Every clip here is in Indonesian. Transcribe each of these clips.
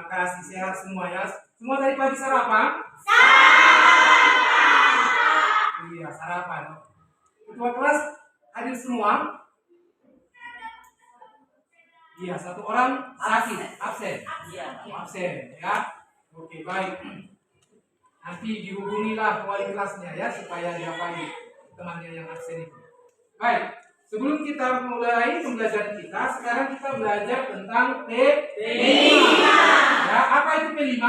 kasih, sehat semua ya. Semua tadi pagi sarapan? Iya, sarapan. Ketua kelas hadir semua? Iya, satu orang sakit, absen. Iya, absen ya. Oke, baik. Nanti dihubungilah wali kelasnya ya supaya diapain temannya yang absen itu. Baik, sebelum kita mulai pembelajaran kita, sekarang kita belajar tentang P5. Ya, apa itu P5?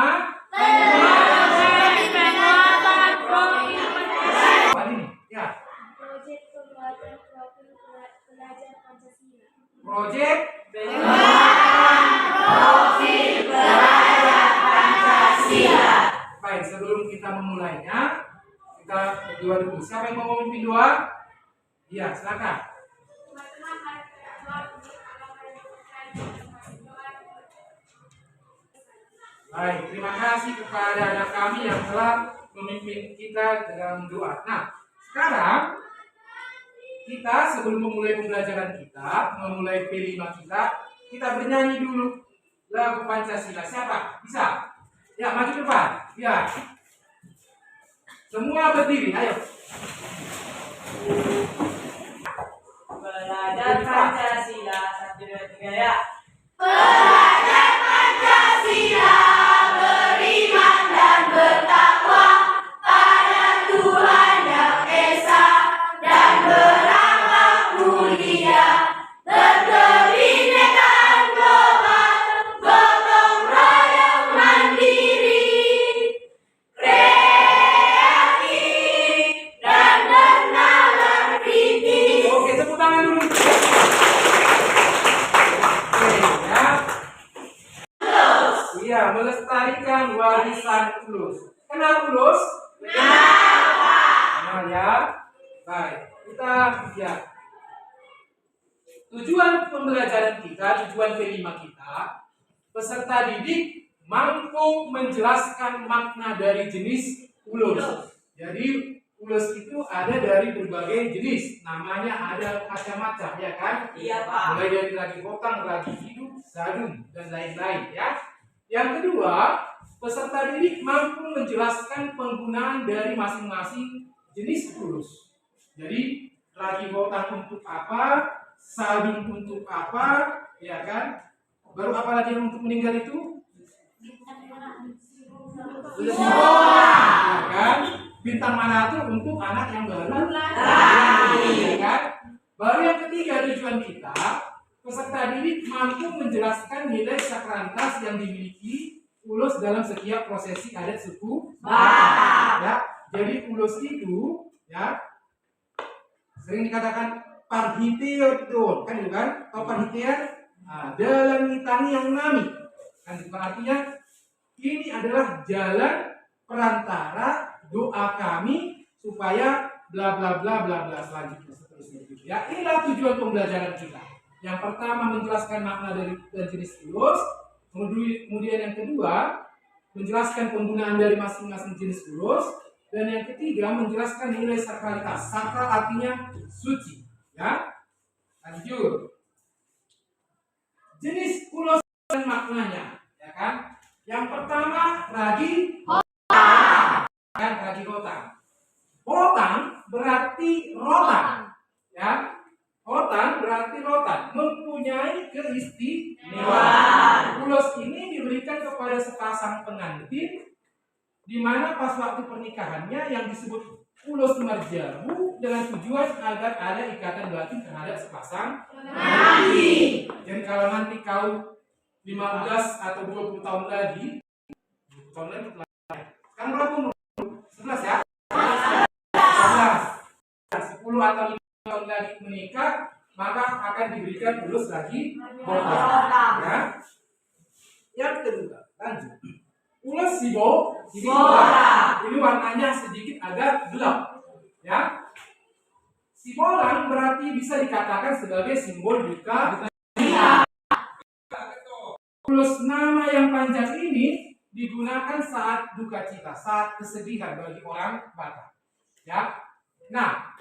Apa ini? Ya. Proyek pembuatan profil pelajar Pancasila. Proyek Profil pelajar Pancasila. Baik, sebelum kita memulainya, kita berdua dulu. Siapa yang mau memimpin doa? Iya, silakan. Baik, terima kasih kepada anak kami yang telah memimpin kita dalam doa. Nah, sekarang kita sebelum memulai pembelajaran kita, memulai P5 kita bernyanyi dulu lagu Pancasila. Siapa? Bisa? Ya, maju depan. Ya. Semua berdiri, ayo. Pelajar Pancasila, 1, 2, 3 ya. Pelajar Pancasila beriman dan bertakwa pada Tuhan Yang Esa dan berakhlak mulia, berkebinekaan global, gotong royong mandiri, kreatif dan bernalar kritis. Oke, tepuk tangan dulu. Iya, melestarikan warisan Ulus. Kenal Ulus? Kenal ya. Baik, kita lihat. Tujuan pembelajaran kita, tujuan P5 kita, peserta didik mampu menjelaskan makna dari jenis Ulus. Jadi Ulus itu ada dari berbagai jenis. Namanya ada macam-macam, ya kan? Iya, Pak. Mulai dari ragi potang, ragi hidup, sadum, dan lain-lain ya. Yang kedua, peserta didik mampu menjelaskan penggunaan dari masing-masing jenis Ulus. Jadi, ragi potang untuk apa, sadum untuk apa, ya kan? Baru apa lagi yang untuk meninggal itu? Ya kan? Bintang mana itu untuk anak yang baru lahir, ya kan? Baru yang ketiga tujuan kita, peserta didik mampu menjelaskan nilai sakralitas yang dimiliki Ulus dalam setiap prosesi adat suku Batak. Ya, jadi Ulus itu ya sering dikatakan parhiteon, kan itu kan? Tahu parhiteon? Nah, dalam nitani yang nami. Kan itu artinya ini adalah jalan perantara doa kami supaya bla bla bla bla bla seterusnya gitu ya. Inilah tujuan pembelajaran kita. Yang pertama menjelaskan makna dari dan jenis Ulus, kemudian yang kedua menjelaskan penggunaan dari masing-masing jenis Ulus, dan yang ketiga menjelaskan nilai sakralitas. Sakral artinya suci, ya. Lanjut. Jenis Ulus dan maknanya, ya kan? Yang pertama ragi hotang, kan ragi hotang. Hotang berarti rotan, ya. Rotan berarti rotan, mempunyai keistimewaan. Ulus ini diberikan kepada sepasang pengantin, di mana pas waktu pernikahannya yang disebut ulus merjamu dengan tujuan agar ada ikatan batin terhadap sepasang pengantin. Jadi kalau nanti kau 15 atau 20 tahun lagi, sekarang berapa umur? 11 ya? 11, 10 atau 5 tahun lagi menikah, maka akan diberikan ulus lagi hotang. Ya. Yang kedua, lanjut. Ulus sibolang. Ini warnanya sedikit agak gelap, ya. Sibolang berarti bisa dikatakan sebagai simbol duka. Ulus nama yang panjang ini digunakan saat duka cita, saat kesedihan bagi orang Batak. Ya. Nah,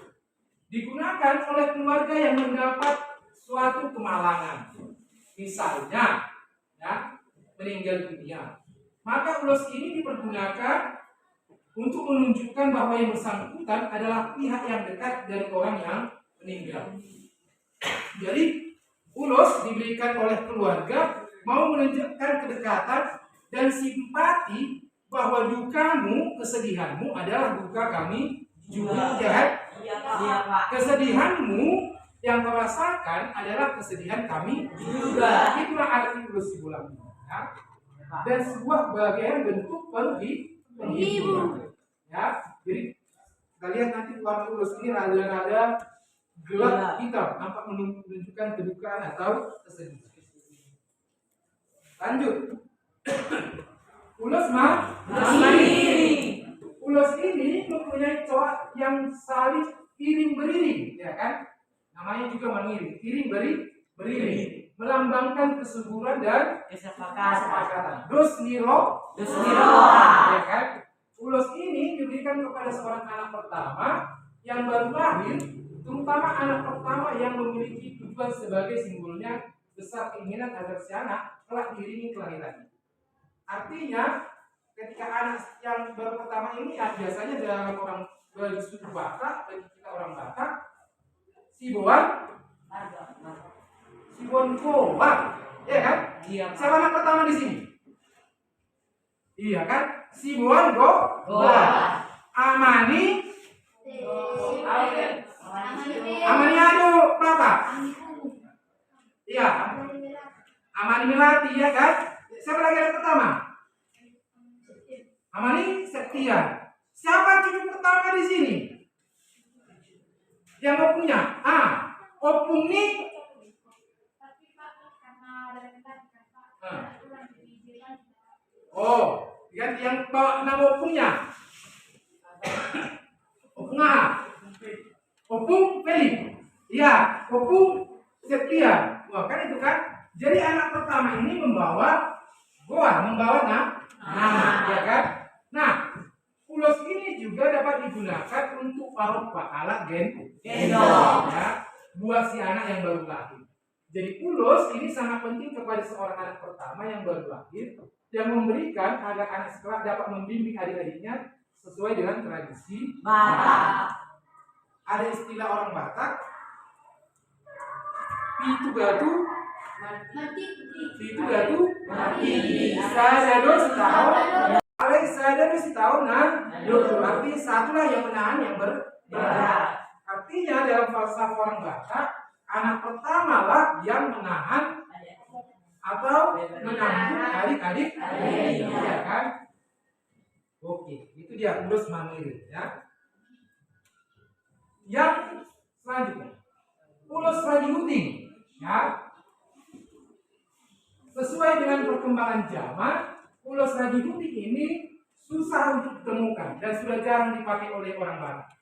digunakan oleh keluarga yang mendapat suatu kemalangan. Misalnya, ya, meninggal dunia. Maka ulos ini dipergunakan untuk menunjukkan bahwa yang bersangkutan adalah pihak yang dekat dari orang yang meninggal. Jadi ulos diberikan oleh keluarga mau menunjukkan kedekatan dan simpati bahwa dukamu, kesedihanmu adalah duka kami juga. Ya kan? Iya, Pak. Kesedihanmu yang kau rasakan adalah kesedihan kami juga. Itulah arti ulos sibulan. Ya. Dan sebuah bagian bentuk penghiburan. Ya, jadi kita lihat nanti warna ulos ini rada-rada gelap hitam, nampak menunjukkan kedukaan atau kesedihan. Lanjut. Ulos mandiri. Ulos ini mempunyai corak yang saling iring beriring, ya kan? Namanya juga mengiring, iring beriring, melambangkan kesuburan dan kesepakatan. Dus niro, ya kan? Ulos ini diberikan kepada seorang anak pertama yang baru lahir, terutama anak pertama yang memiliki tujuan sebagai simbolnya besar keinginan agar si anak kelak diiringi kelahirannya. Artinya, ketika anak yang baru pertama ini ya, biasanya dalam orang bagi suku Batak, bagi kita orang Batak, Sibuan Goa, ya kan? Iya. Siapa anak pertama di sini? Iya kan? Sibuan Goa. Amani Adu Batak. Iya. Amani Melati, ya kan? Siapa lagi anak pertama? Amani Septia. Siapa cucu pertama di sini? Yang opunya? Opung nih. Oh, yang bawa nama opungnya? Opung A. Opung Felix. Iya, Opung Septia. Wah, kan itu kan? Jadi anak pertama ini membawa nama, ya kan? Nah, ulos ini juga dapat digunakan untuk parut pahala gendong, ya, buat si anak yang baru lahir. Jadi ulos ini sangat penting kepada seorang anak pertama yang baru lahir, yang memberikan agar anak sekolah dapat membimbing adik-adiknya sesuai dengan tradisi Batak. Ada istilah orang Batak, pitu gatu mati. Sadado setahun. Sadado setahun arti satulah yang menahan yang berat. Artinya dalam falsafah orang Batak, anak pertama lah yang menahan atau menanggung adik-adik, ya kan? Oke, itu dia ulos mandiri, ya. Yang selanjutnya, ulos rajuting, ya. Sesuai dengan perkembangan zaman, ulos rajuting ini susah untuk ditemukan dan sudah jarang dipakai oleh orang Batak.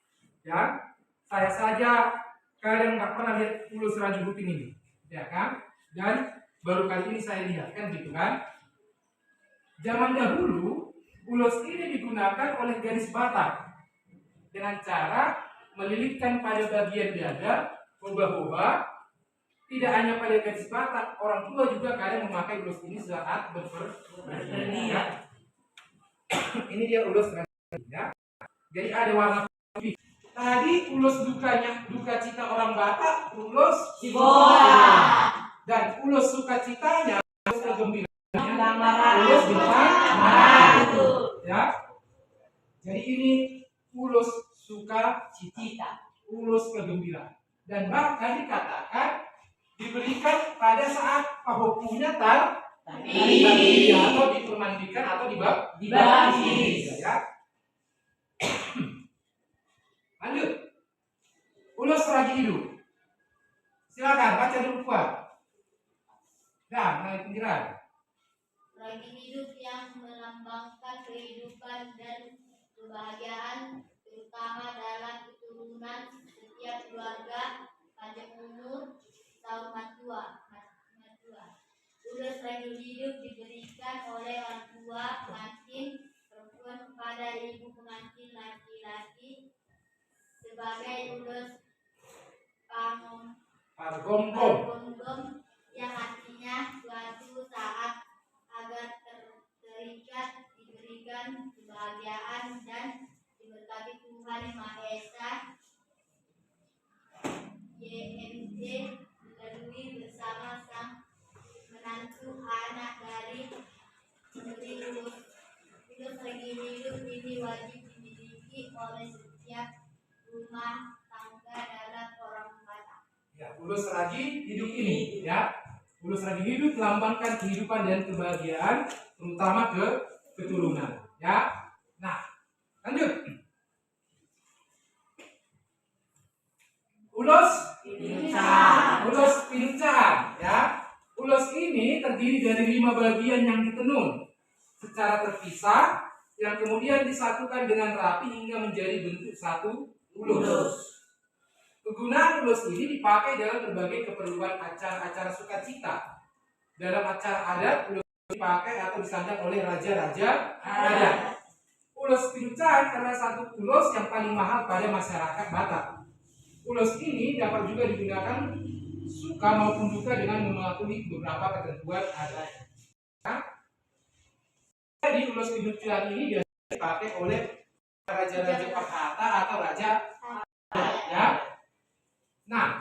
Ya, saya saja kalian nggak pernah lihat ulos rajuting ini, ya kan? Dan baru kali ini saya lihat, kan gitu kan? Zaman dahulu, ulos ini digunakan oleh gadis Batak dengan cara melilitkan pada bagian dada, hoba-hoba. Tidak hanya pada gadis Batak, orang tua juga kadang memakai ulos ini saat berpergian. Ya. Ini dia ulos ya. Jadi ada warna putih. Tadi ulos duka cita orang Batak, ulos sibola. Dan ulos sukacitanya, ulos kegembiraannya, ulos bintang. Ya. Jadi ini ulos sukacita, ulos kegembiraan. Dan bahkan dikatakan diberikan pada saat pahopunya tadi atau dipermandikan atau dibagi, ya. Lanjut, ulos ragi hidup. Silakan baca dulu Pak. Nah, mulai pinggiran. Ragi hidup yang melambangkan kehidupan dan kebahagiaan, terutama dalam keturunan setiap keluarga, panjang umur, tahun matua. Ulos ragi hidup diberikan oleh orang tua pengantin perempuan kepada ibu pengantin laki-laki sebagai ulos pargomgom yang artinya suatu saat agar ragi hidup ini, ya. Ulos ragi hidup melambangkan kehidupan dan kebahagiaan, terutama keturunan, ya. Nah, lanjut. Ulos pincang, ya. Ulos ini terdiri dari 5 bagian yang ditenun secara terpisah, yang kemudian disatukan dengan rapi hingga menjadi bentuk satu ulos. Kegunaan ulos ini dipakai dalam berbagai keperluan acara-acara sukacita. Dalam acara adat, ulos dipakai atau disandang oleh raja-raja adat. Ulos pincang adalah satu ulos yang paling mahal pada masyarakat Batak. Ulos ini dapat juga digunakan suka maupun duka dengan mematuhi beberapa ketentuan adat. Jadi ulos pincang ini biasanya dipakai oleh raja-raja Pakhata atau raja adat, ya. Nah,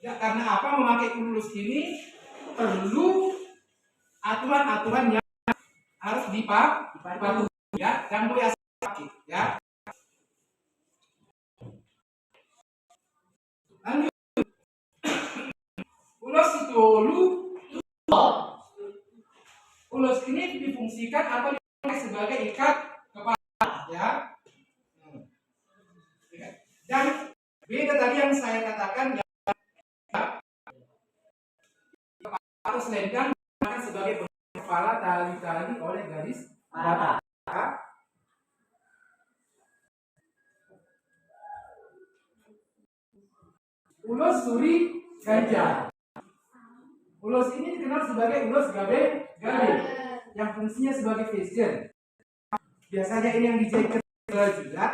ya karena apa memakai ulos ini perlu aturan-aturan yang harus dipatuhi, ya, dan boleh asal pakai, ya. Lanjut. Ulos Situolu. Ulos ini difungsikan atau dipakai sebagai ikat kepala, ya. Dan beda tadi yang saya katakan, ya, atau selendang digunakan sebagai kepala tali-tali oleh garis Batak. Ulos Suri Ganja. Ulos ini dikenal sebagai ulos gabe yang fungsinya sebagai fashion. Biasanya ini yang dijahit juga.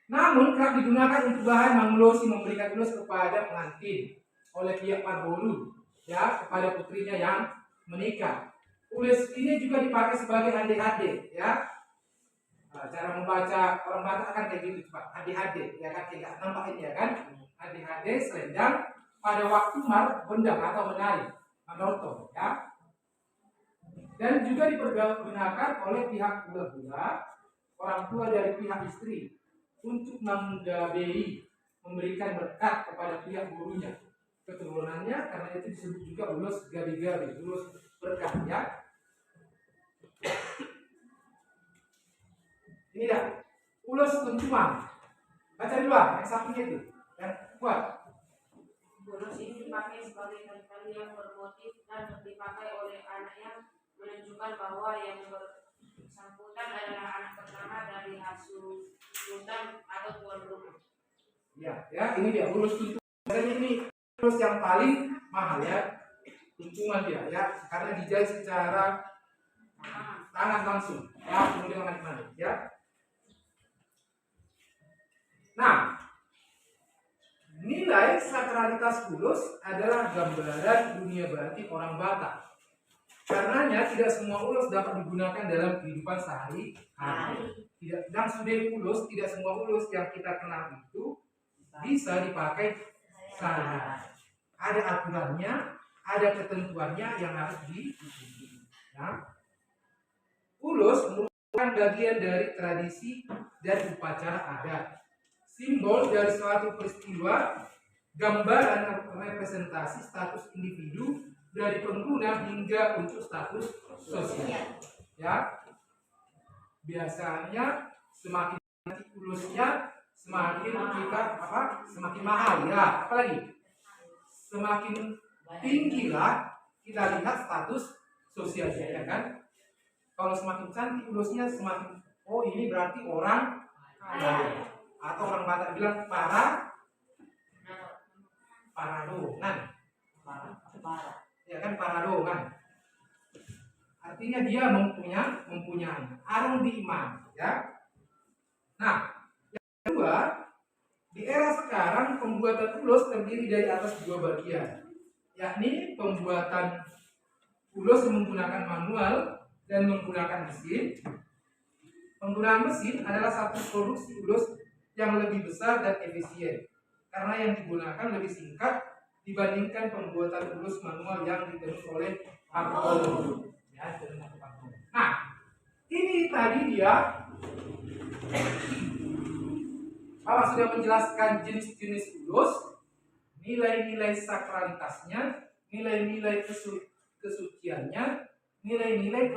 Namun kerap digunakan untuk bahan manglosi, memberikan ulos kepada pengantin oleh pihak Parbolu, ya, kepada putrinya yang menikah. Ulos ini juga dipakai sebagai ade-ade, ya. Nah, cara membaca orang Batak akan kayak gitu, cepat. Ade-ade, ya kan, tidak nampak ini, ya kan. Ade-ade selendang pada waktu bendang atau menari, manoto, ya. Dan juga dipergunakan oleh pihak bula-bula, orang tua dari pihak istri, untuk menggabei, memberikan berkat kepada pihak gurunya, keturunannya, karena itu disebut juga ulos gabi-gabi, ulos berkat, ya. Ini dah ulos tuntuman. Baca dulu yang satunya itu, yang kuat. Ulos ini dipakai sebagai tali yang bermotif dan dipakai oleh anak yang menunjukkan bahwa yang bersangkutan adalah anak pertama dari hasil sultan atau tuan rumah. Ya, ini dia ulos tuntuman. Biasanya ini ulos yang paling mahal, ya, tuntuman dia, ya, karena dijahit secara tangan langsung, ya, kemudian manik-manik, ya. Nah, nilai sakralitas ulos adalah gambaran dunia batin orang Batak. Karenanya tidak semua ulos dapat digunakan dalam kehidupan sehari-hari. Dan sudah ulos, tidak semua ulos yang kita kenal itu bisa dipakai sehari-hari. Ada aturannya, ada ketentuannya yang harus diikuti. Nah, ulos merupakan bagian dari tradisi dan upacara adat. Simbol dari suatu peristiwa, gambaran representasi status individu dari pengguna hingga untuk status sosial. Ya, biasanya semakin ulusnya semakin kita semakin mahal, ya. Apalagi semakin tinggilah kita lihat status sosialnya, ya kan. Kalau semakin cantik ulusnya semakin, oh ini berarti orang kaya. Atau orang Batak bilang paradongan, ya kan, paradongan. Artinya dia mempunyai arung di iman, ya. Nah, yang kedua, di era sekarang pembuatan ulos terdiri dari atas 2 bagian, yakni pembuatan ulos menggunakan manual dan menggunakan mesin. Penggunaan mesin adalah satu produksi ulos yang lebih besar dan efisien, karena yang digunakan lebih singkat dibandingkan pembuatan ulos manual yang ditenun oleh Parbolu. Ya, nah, ini tadi dia Bapak sudah menjelaskan jenis-jenis ulus, nilai-nilai sakralitasnya, nilai-nilai kesuciannya, nilai-nilai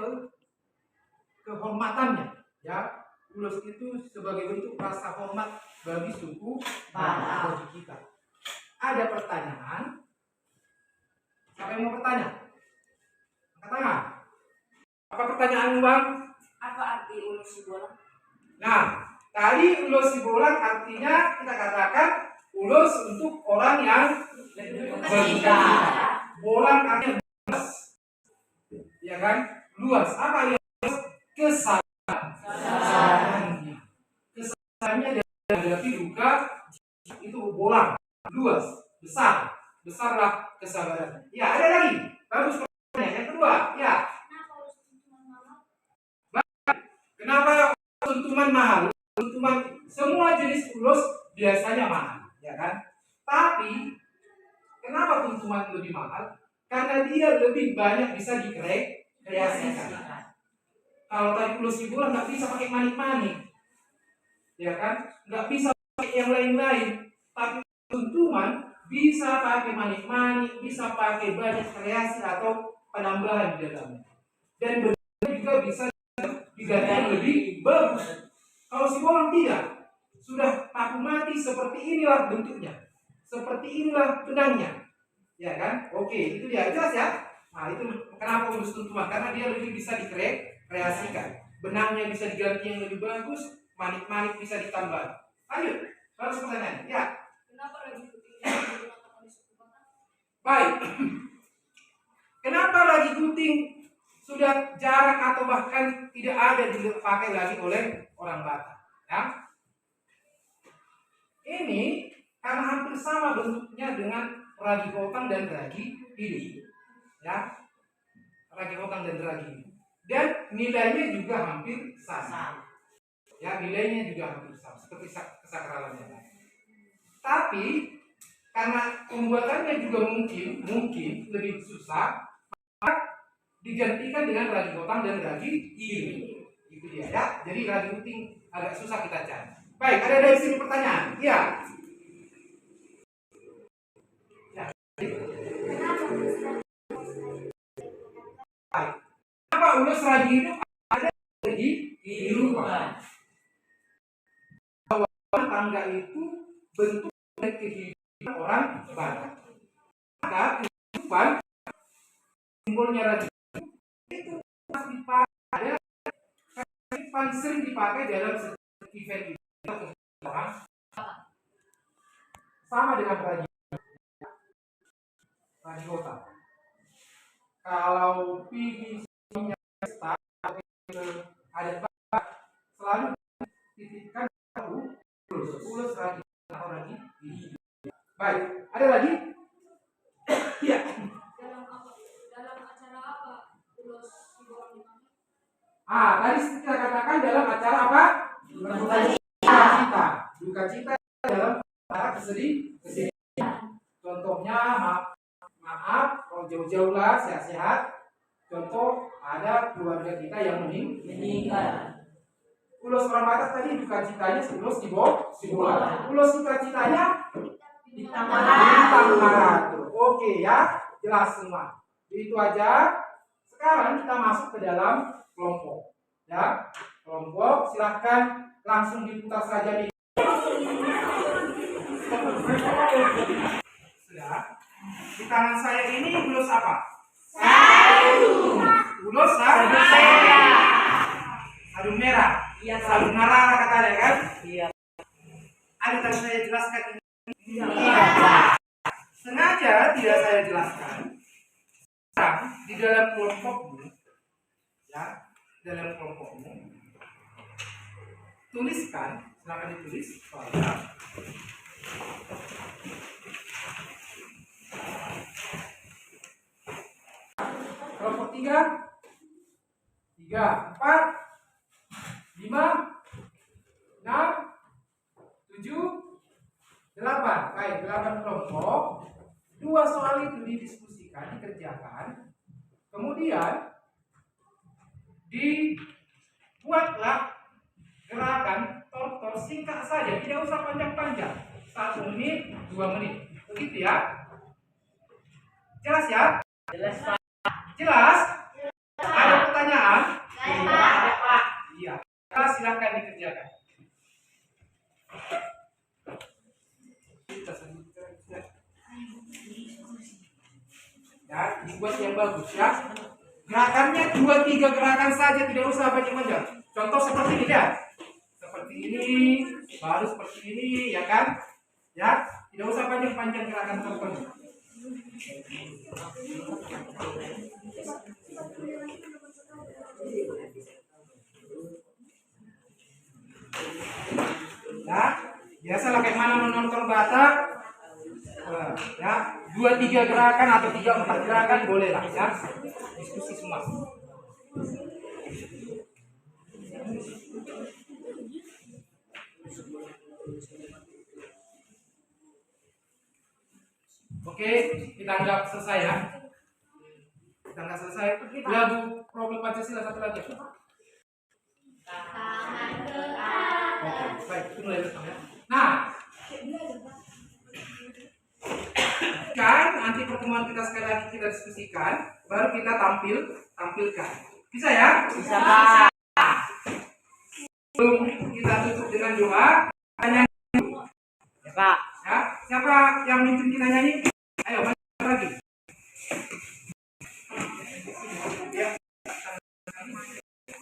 kehormatannya. Ya, ulus itu sebagai bentuk rasa hormat bagi suku bagi kita. Ada pertanyaan? Siapa yang mau bertanya? Angkat tangan. Apa pertanyaanmu, Bang? Apa arti ulus Sibolak? Nah, tadi ulus Sibolak artinya kita katakan ulus untuk orang yang bercita. Bolang artinya luas, ya kan? Luas. Apa yang luas? Kesabarannya. Kesabarannya menghadapi duka itu bolang, luas, besar. Besarlah kesabaran. Ya, ada lagi. Bagus pertanyaan. Yang kedua, ya. Kenapa tuntuman mahal? Tuntuman semua jenis ulus biasanya mahal, ya kan? Tapi kenapa tuntuman lebih mahal? Karena dia lebih banyak bisa dikreasikan. Kalau tadi ulus Sibolak nggak bisa pakai manik-manik, ya kan? Nggak bisa pakai yang lain-lain. Tapi tuntuman bisa pakai manik-manik, bisa pakai banyak kreasi atau penambahan di dalamnya. Dan bentuknya juga bisa diganti yang lebih bagus. Kalau Sibolak tidak, sudah paku mati seperti inilah bentuknya, seperti inilah benangnya, ya kan? Oke, itu dia jelas ya. Nah, itu kenapa ulus tuntuman, karena dia lebih bisa dikreasikan, benangnya bisa diganti yang lebih bagus, manik-manik bisa ditambah. Lanjut, baru pertanyaan. Ya. Kenapa ragi kuting digunakan oleh suku Batak? Baik. Kenapa ragi kuting sudah jarang atau bahkan tidak ada dipakai lagi oleh orang Batak? Ya. Ini karena hampir sama bentuknya dengan ragi kotang dan ragi hidup. Ya. Ragi kotang dan ragi hidup. Dan nilainya juga hampir sama. Ya, nilainya juga hampir sama seperti kesakralannya. Tapi karena pembuatannya juga mungkin lebih susah, maka digantikan dengan ragi kotang dan ragi hidup. Itu dia ya. Jadi ragi kuting agak susah kita cari. Baik, ada dari sini pertanyaan. Iya. Ya. Baik. Kenapa ulus ragi hidup ada di kehidupan? Bahwa tangga itu bentuk dari kehidupan orang Batak. Maka kehidupan simbolnya ragi itu masih dipakai, paling sering dipakai dalam event orang sama dengan ragi kota. Kalau pergi ada selalu titipkan ulus ragi atau ragi. Baik, ada lagi? Ya. Dalam acara apa ulus Sibolak dipakai? Tadi kita katakan dalam acara apa? Duka cita dalam acara kesedihan. Contohnya maaf, kalau jauh-jauh lah, sehat-sehat. Contoh ada keluarga kita yang meninggal. Ulus orang Batak tadi duka citanya ulus Sibolak. Ulus duka citanya bintang Maratur. Oke ya, jelas semua. Itu aja. Sekarang kita masuk ke dalam kelompok. Ya, kelompok silahkan langsung diputar saja nih. Sudah. Di tangan saya ini ulus apa? Ulus sarung merah. Iya, sarung merah katanya kan? Iya. Ada tadi saya jelaskan ini. Iya. Sengaja tidak saya jelaskan. Di dalam kelompokmu, ya, dalam kelompokmu, tuliskan, silakan ditulis soalnya. Kelompok 3, 4, 5, 6, 7, 8. Baik, 8 kelompok. 2 soal itu didiskusikan, dikerjakan. Kemudian dibuatlah gerakan tonton singkat saja, tidak usah panjang-panjang. 1 menit, 2 menit. Begitu ya. Jelas ya? Jelas, Pak. Jelas? Ada pertanyaan? Ada, Pak. Iya. Silakan dikerjakan. Ya, dibuat yang bagus ya. Gerakannya 2-3 gerakan saja, tidak usah banyak-banyak. Contoh seperti ini ya. Seperti ini, baru seperti ini, ya kan? Ya, tidak usah panjang-panjang gerakan tertentu. Ya, biasalah kayak mana menonton Batak. Ya, 2-3 gerakan atau 3-4 gerakan boleh lah ya. Diskusi semua. Oke, kita anggap selesai ya. Kita anggap selesai. Lagu problem Pancasila satu lagi. Tangan ke Oke, atas. baik, itu mulai bersama ya. Nah, kan nanti pertemuan kita sekali lagi kita diskusikan, baru kita tampilkan. Bisa ya? Bisa, Pak. Sebelum kita tutup dengan doa, tanya Ya, Pak. ya. Siapa yang mimpin kita nyanyi? Ayo, maju lagi. Ya.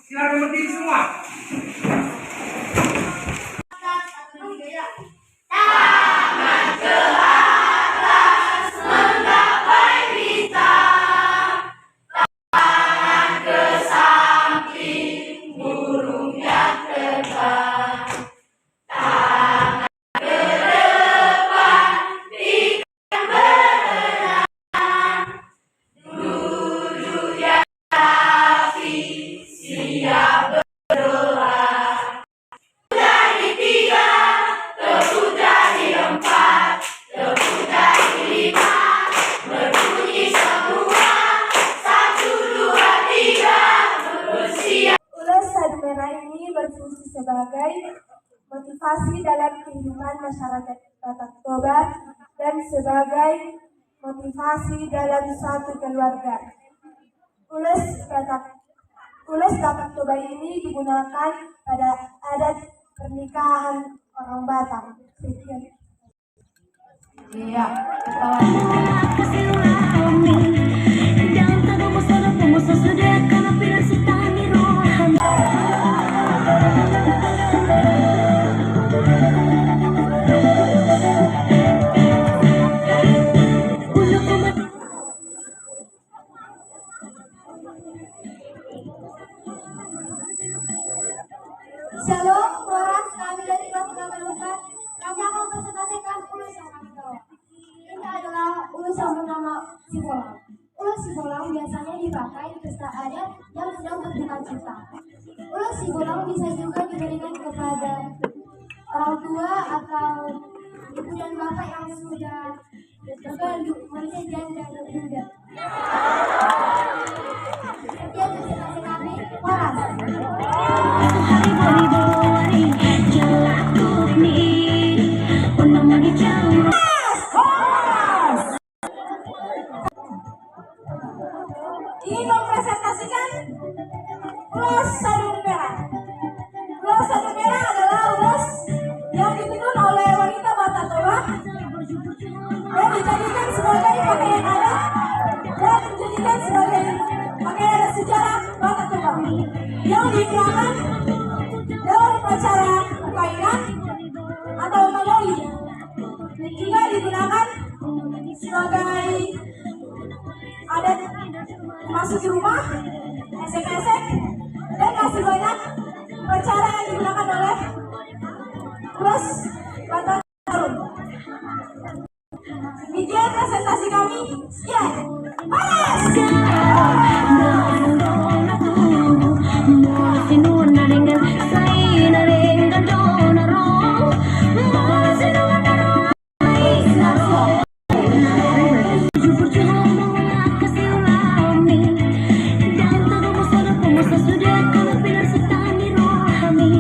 Silakan berdiri semua. Ulas Sadu Merah ini berfungsi sebagai motivasi dalam kehidupan masyarakat Batak Toba dan sebagai motivasi dalam suatu keluarga. Ulas Batak Toba ini digunakan pada adat pernikahan orang Batak. Sekian. Iya, Shalom, Boras, kami dari kelas 84. Kami akan presentasikan ulus yang kami bawa. Ini adalah ulus yang bernama Sibolang. Ulus Sibolang biasanya dipakai di pesta adat yang sedang berduka cita. Ulus Sibolang bisa juga diberikan kepada orang tua atau ibu dan bapak yang sudah bergelut, manusia janda dan muda. Sekian presentasi kami, Boras. ini mempresentasikan Ulas Sadu Merah. Ulas Sadu Merah adalah ulas yang ditenun oleh wanita Batak Toba dan dijadikan sebagai pakaian adat dan dijadikan sebagai pakaian adat sejarah Batak Toba yang digunakan dalam upacara perkawinan atau magoli. Juga digunakan sebagai adat memasuki rumah, esek-esek, dan masih banyak upacara yang digunakan oleh Ulas Batak Tarum. Demikian presentasi kami. Sekian. Panas! Sudah kau bilang setani rohani,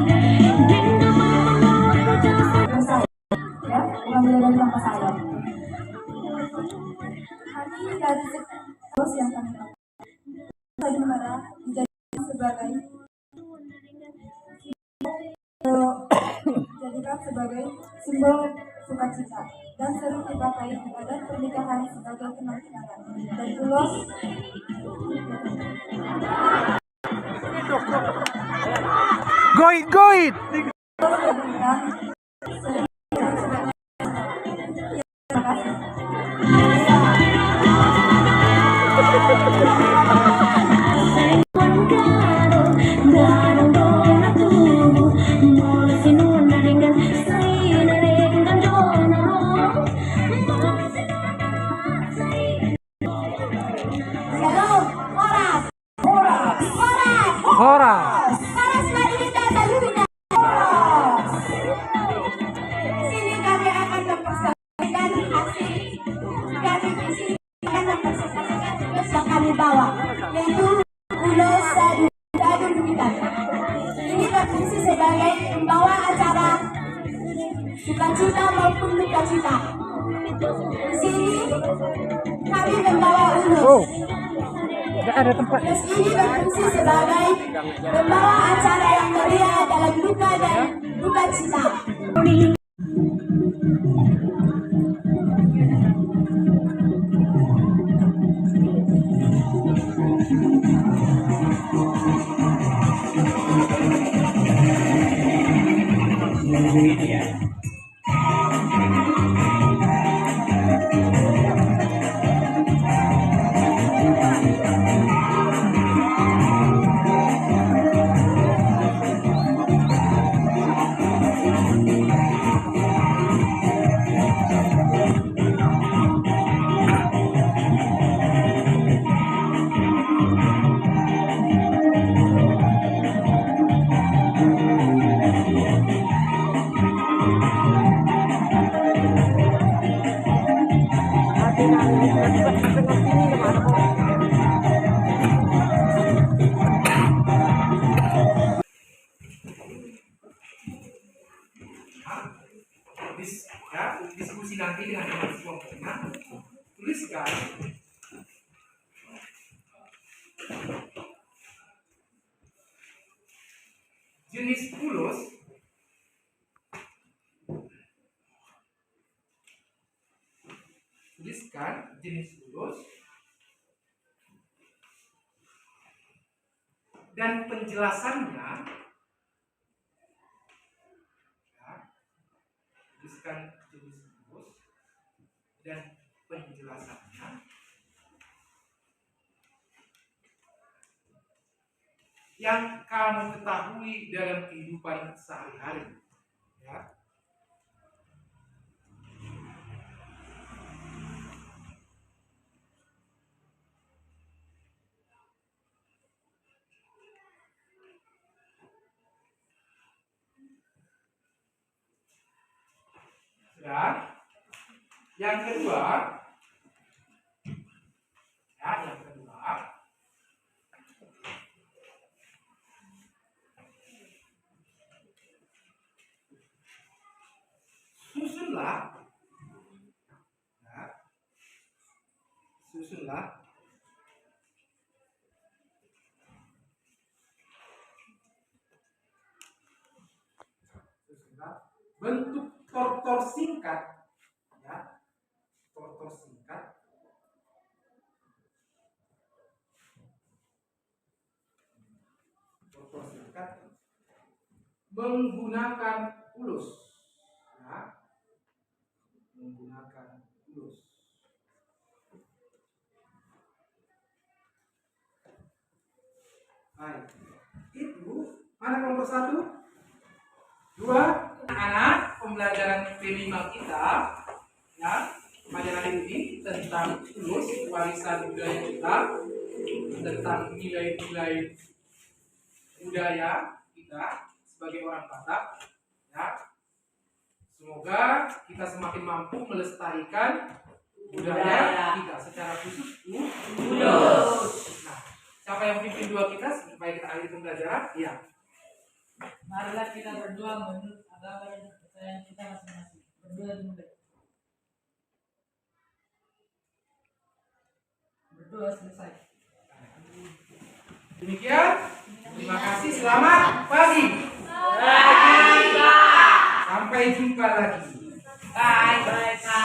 Sadumara dijadikan sebagai simbol sukacita dan sering dipakai pada pernikahan sebagai kenang-kenangan. Dan ulos Go it! Sadumara sering dipakai sebagai terima kasih. Shalom, Horas. Horas. Hora! Horas Madinda Saluna. Horas. Sini kami akan mempersembahkan hasil kami di sini akan mempersembahkan tugas yang kami bawa, yaitu ulos Sadun Bintang. Ini berfungsi sebagai pembawa acara sukacita maupun dukacita. Di sini kami membawa ulos. Gak ada tempat. Ulos ini berfungsi sebagai pembawa acara yang meriah dalam duka dan dukacita. Diskusi nanti dengan kelompoknya, tuliskan jenis ulos dan penjelasannya. Tuliskan jenis ulos dan penjelasannya. Yang kamu ketahui dalam kehidupan sehari-hari, ya. Dan yang kedua, susunlah bentuk tortor singkat, ya, tortor singkat menggunakan ulos, ya, menggunakan ulos. Baik, itu mana kelompok 1, 2, anak pembelajaran P5 kita, ya, pelajaran ini tentang ulos, warisan budaya kita, tentang nilai-nilai budaya kita sebagai orang Batak, ya. Semoga kita semakin mampu melestarikan budaya kita, secara khusus ulos. Nah, siapa yang pimpin dua kita supaya kita akhiri pembelajaran? Iya. Marilah kita berdoa menurut agama dan kepercayaan kita masing-masing. Berdoa dimulai. Berdoa selesai. Demikian. Terima kasih. Selamat pagi. Sampai jumpa lagi. Bye. Bye.